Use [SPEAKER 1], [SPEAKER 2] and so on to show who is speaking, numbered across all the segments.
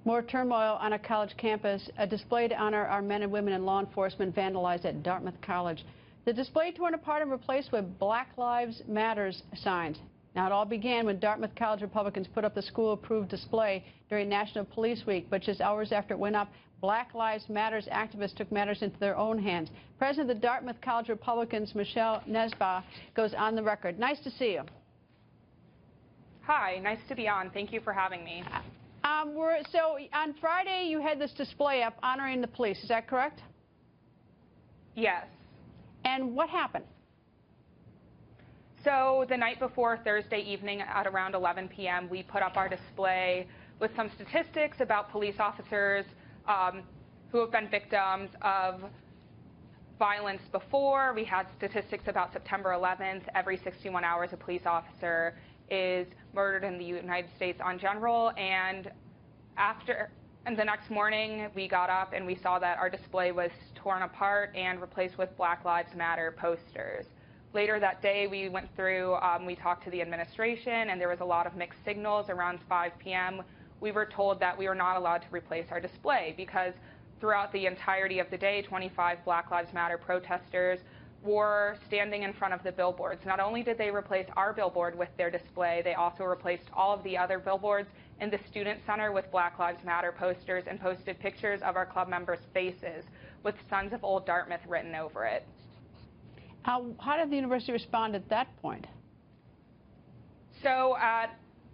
[SPEAKER 1] More turmoil on a college campus. A display to honor our men and women in law enforcement vandalized at Dartmouth College. The display torn apart and replaced with Black Lives Matter signs. Now, it all began when Dartmouth College Republicans put up the school-approved display during National Police Week, but just hours after it went up, Black Lives Matter activists took matters into their own hands. President of the Dartmouth College Republicans, Michelle Knesbach, goes on the record. Nice to see you.
[SPEAKER 2] Hi, nice to be on. Thank you for having me.
[SPEAKER 1] So on Friday, you had this display up honoring the police. Is that correct?
[SPEAKER 2] Yes.
[SPEAKER 1] And what happened?
[SPEAKER 2] So the night before, Thursday evening at around 11 p.m., we put up our display with some statistics about police officers who have been victims of violence before. We had statistics about September 11th. Every 61 hours, a police officer is murdered in the United States on general. And the next morning, we got up and we saw that our display was torn apart and replaced with Black Lives Matter posters. Later that day, we went through, we talked to the administration, and there was a lot of mixed signals. Around 5 p.m., we were told that we were not allowed to replace our display because throughout the entirety of the day, 25 Black Lives Matter protesters were standing in front of the billboards. Not only did they replace our billboard with their display, they also replaced all of the other billboards in the Student Center with Black Lives Matter posters and posted pictures of our club members' faces with Sons of Old Dartmouth written over it.
[SPEAKER 1] How did the university respond at that point?
[SPEAKER 2] So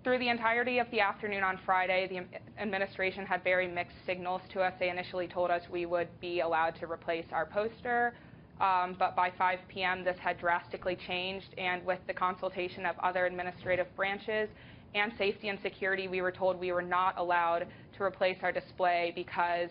[SPEAKER 2] through the entirety of the afternoon on Friday, the administration had very mixed signals to us. They initially told us we would be allowed to replace our poster, but by 5 p.m. this had drastically changed, and with the consultation of other administrative branches and safety and security, we were told we were not allowed to replace our display because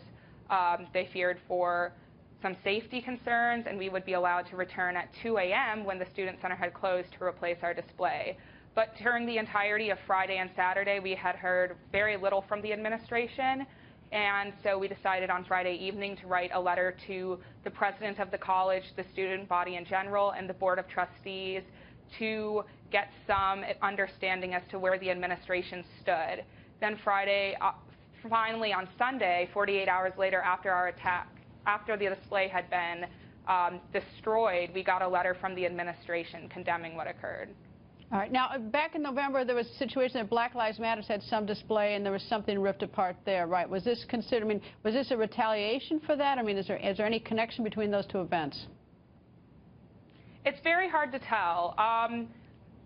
[SPEAKER 2] they feared for some safety concerns, and we would be allowed to return at 2 a.m. when the Student Center had closed to replace our display. But during the entirety of Friday and Saturday, we had heard very little from the administration, and so we decided on Friday evening to write a letter to the president of the college, the student body in general, and the board of trustees to get some understanding as to where the administration stood. Then finally on Sunday, 48 hours later after our attack, after the display had been destroyed, we got a letter from the administration condemning what occurred.
[SPEAKER 1] All right. Now, back in November, there was a situation that Black Lives Matter had some display, and there was something ripped apart there, right? Was this considered? I mean, was this a retaliation for that? I mean, is there any connection between those two events?
[SPEAKER 2] It's very hard to tell.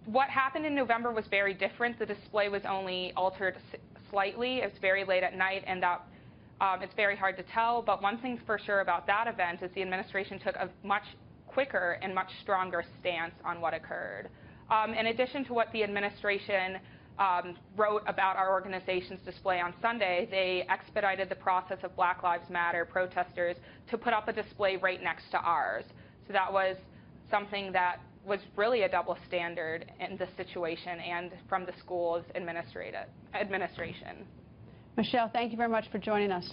[SPEAKER 2] What happened in November was very different. The display was only altered slightly. It was very late at night, and it's very hard to tell. But one thing for sure about that event is the administration took a much quicker and much stronger stance on what occurred. In addition to what the administration wrote about our organization's display on Sunday, they expedited the process of Black Lives Matter protesters to put up a display right next to ours. So that was something that was really a double standard in this situation and from the school's administration.
[SPEAKER 1] Michelle, thank you very much for joining us.